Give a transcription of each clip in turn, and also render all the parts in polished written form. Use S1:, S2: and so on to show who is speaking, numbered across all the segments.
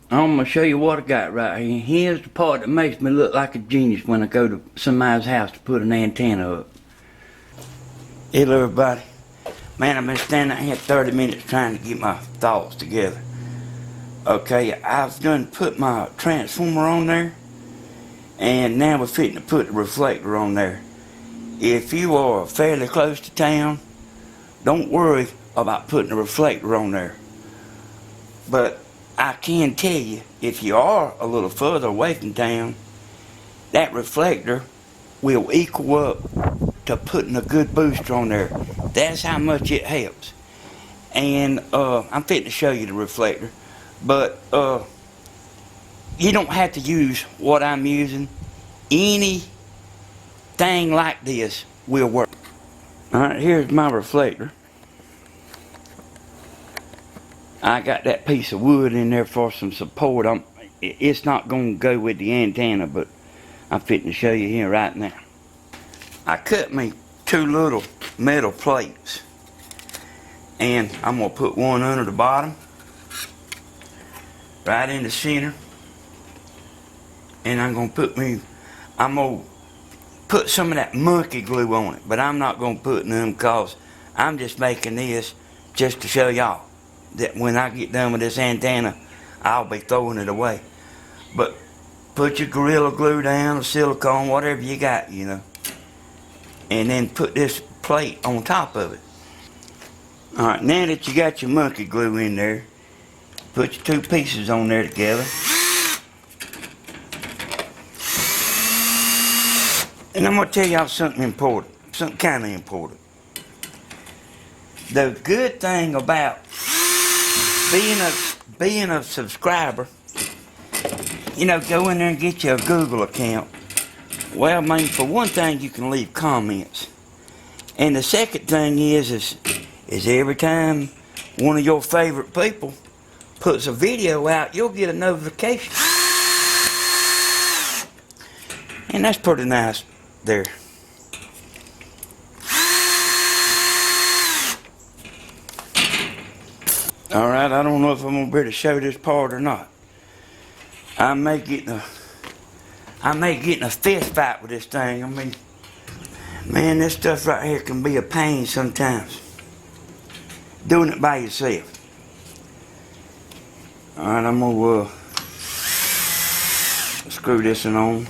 S1: I'm gonna show you what I got right here. Here's the part that makes me look like a genius when I go to somebody's house to put an antenna up. Hello everybody. Man, I've been standing out here 30 minutes trying to get my thoughts together. Okay, I've done put my transformer on there, and now we're fitting to put the reflector on there. If you are fairly close to town, don't worry about putting a reflector on there. But I can tell you, if you are a little further away from town, that reflector will equal up to putting a good booster on there. That's how much it helps. And I'm fitting to show you the reflector, but you don't have to use what I'm using. Anything like this will work. Alright, here's my reflector. I got that piece of wood in there for some support. It's not going to go with the antenna, but I'm fitting to show you here right now. I cut me 2 little metal plates, and I'm going to put one under the bottom, right in the center, and I'm going to put some of that monkey glue on it, but I'm not going to put none because I'm just making this just to show y'all that when I get done with this antenna, I'll be throwing it away. But put your Gorilla Glue down, or silicone, whatever you got, you know, and then put this plate on top of it. Alright, now that you got your monkey glue in there, put your 2 pieces on there together. And I'm going to tell y'all something important, something kind of important. The good thing about being a subscriber, you know, go in there and get you a Google account. Well, I mean, for one thing, you can leave comments. And the second thing is every time one of your favorite people puts a video out, you'll get a notification. And that's pretty nice there. Alright, I don't know if I'm going to be able to show this part or not. I may get in a fist fight with this thing. I mean, man, this stuff right here can be a pain sometimes. Doing it by yourself. Alright, I'm going to screw this one on.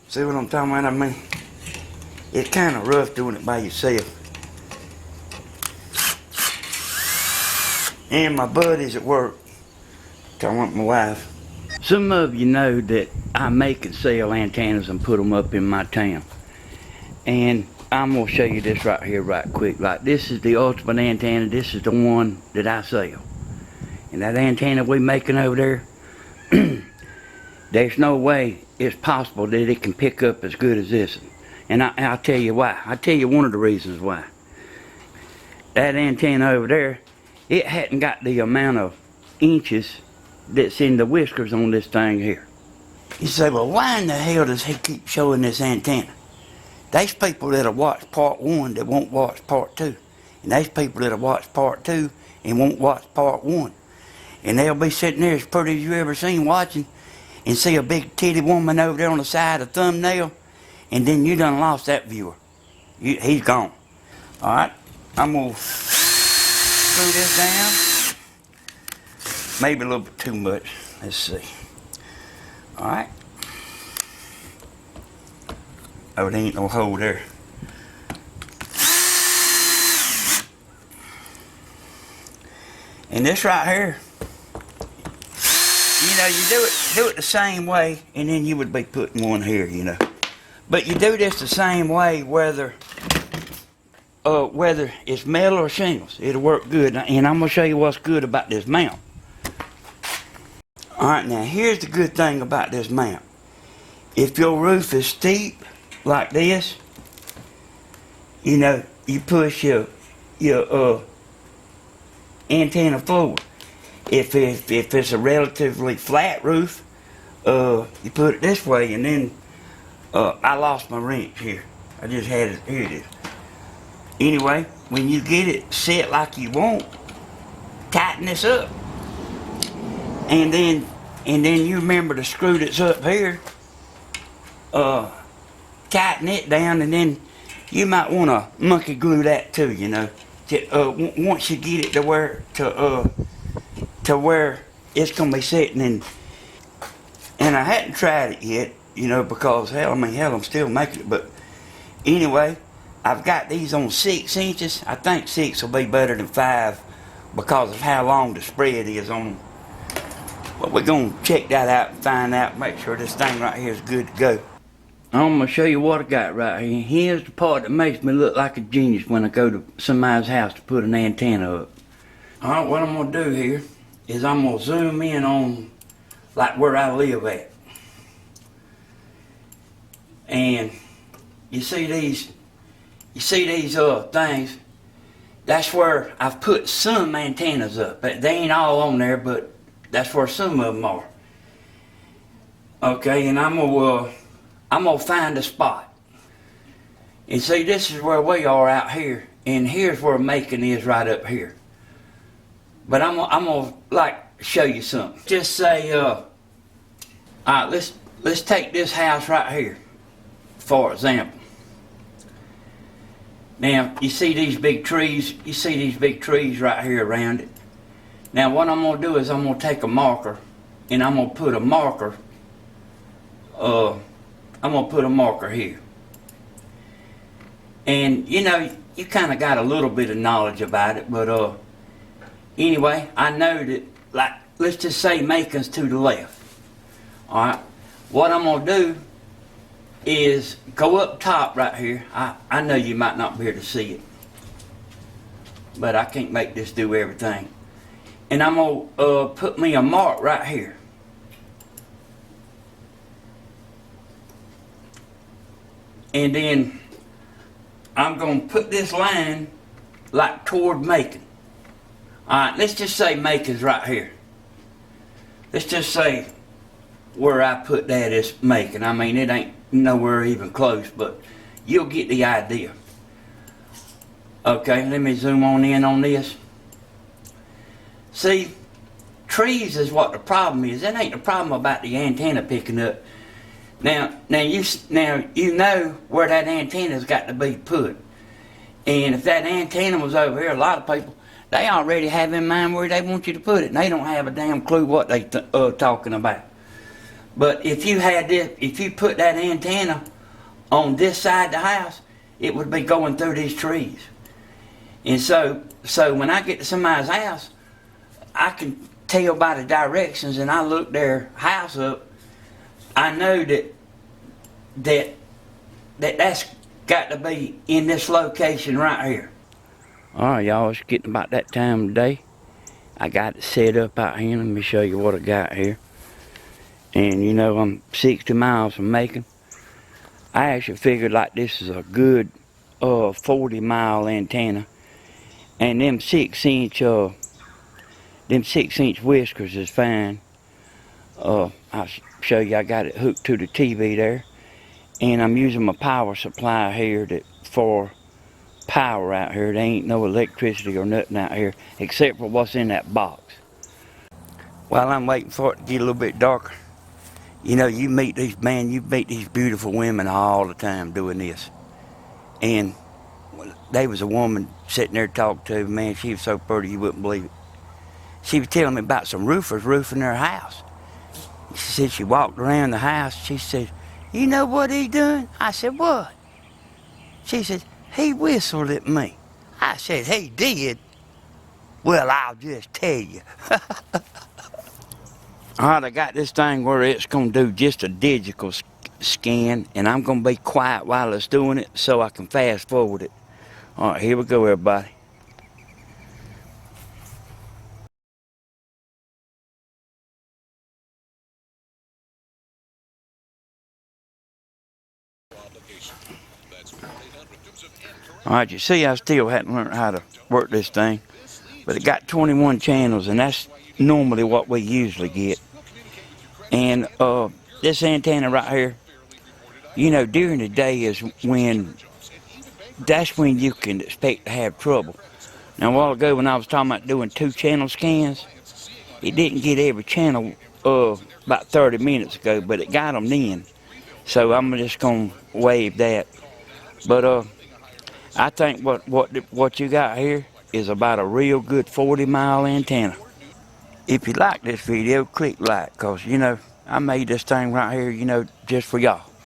S1: See what I'm talking about? I mean, it's kind of rough doing it by yourself. And my buddies at work, talking with my wife. Some of you know that I make and sell antennas and put them up in my town. And I'm going to show you this right here right quick. Like, this is the ultimate antenna. This is the one that I sell. And that antenna we making over there, there's no way it's possible that it can pick up as good as this. And I'll tell you why. I'll tell you one of the reasons why. That antenna over there, it hadn't got the amount of inches that's in the whiskers on this thing here. You say, well, why in the hell does he keep showing this antenna? There's people that'll watch part 1 that won't watch part 2. And there's people that'll watch part 2 and won't watch part 1. And they'll be sitting there as pretty as you ever seen watching and see a big titty woman over there on the side of the thumbnail, and then you done lost that viewer. He's gone. Alright, I'm going to screw this down. Maybe a little bit too much. Let's see. Alright. Oh, there ain't no hole there. And this right here, you know, you do it the same way, and then you would be putting one here, you know. But you do this the same way whether it's metal or shingles. It'll work good. And I'm going to show you what's good about this mount. Alright, now here's the good thing about this mount. If your roof is steep like this, you know, you push your antenna forward. If it's a relatively flat roof, you put it this way, and then I lost my wrench here. I just had it. Here it is. Anyway, when you get it set like you want, tighten this up. And then you remember the screw that's up here. Tighten it down, and then you might want to monkey glue that too, you know. Once you get it to where it's gonna be sitting in. And I hadn't tried it yet, you know, because hell, I'm still making it. But anyway, I've got these on 6 inches. I think 6 will be better than 5 because of how long the spread is on them. But we're gonna check that out and find out, make sure this thing right here is good to go. I'm gonna show you what I got right here. Here's the part that makes me look like a genius when I go to somebody's house to put an antenna up. Alright, what I'm gonna do here is I'm gonna zoom in on like where I live at. And you see these things, that's where I've put some antennas up. They ain't all on there, but that's where some of them are. Okay, and I'm gonna find a spot. And see, this is where we are out here, and here's where Macon is right up here. But I'm gonna like show you something. Just say, all right, let's take this house right here, for example. Now, you see these big trees? You see these big trees right here around it? Now, what I'm gonna do is I'm gonna take a marker, and I'm gonna put a marker. I'm gonna put a marker here. And you know, you kind of got a little bit of knowledge about it, but anyway, I know that, like, let's just say Macon's to the left. All right. What I'm gonna do is go up top right here. I know you might not be able to see it, but I can't make this do everything. And I'm gonna put me a mark right here. And then I'm gonna put this line like toward Macon. Alright, let's just say Macon's right here. Let's just say where I put that is Macon. I mean, it ain't nowhere even close, but you'll get the idea. Okay, let me zoom on in on this. See, trees is what the problem is. That ain't the problem about the antenna picking up. Now you know where that antenna's got to be put. And if that antenna was over here, a lot of people, they already have in mind where they want you to put it, and they don't have a damn clue what they talking about. But if you had this, if you put that antenna on this side of the house, it would be going through these trees. And so when I get to somebody's house, I can tell by the directions, and I look their house up. I know that's got to be in this location right here. Alright, y'all, it's getting about that time of day. I got it set up out here. Let me show you what I got here. And you know, I'm 60 miles from Macon. I actually figured like this is a good 40-mile antenna. And them 6-inch whiskers is fine. I'll show you, I got it hooked to the TV there. And I'm using my power supply here for power out here. There ain't no electricity or nothing out here except for what's in that box. While I'm waiting for it to get a little bit darker, you know, you meet these beautiful women all the time doing this. And there was a woman sitting there talking to me, man, she was so pretty you wouldn't believe it. She was telling me about some roofers roofing their house. She said she walked around the house. She said, you know what he doing? I said, what? She said, he whistled at me. I said, he did? Well, I'll just tell you. Alright, I got this thing where it's going to do just a digital scan, and I'm going to be quiet while it's doing it so I can fast forward it. Alright, here we go, everybody. Alright, you see I still hadn't learned how to work this thing, but it got 21 channels, and that's normally what we usually get. And this antenna right here, you know, during the day is that's when you can expect to have trouble. Now, a while ago when I was talking about doing 2 channel scans, it didn't get every channel about 30 minutes ago, but it got them then. So I'm just going to waive that. But I think what you got here is about a real good 40-mile antenna. If you like this video, click like, because, I made this thing right here, just for y'all.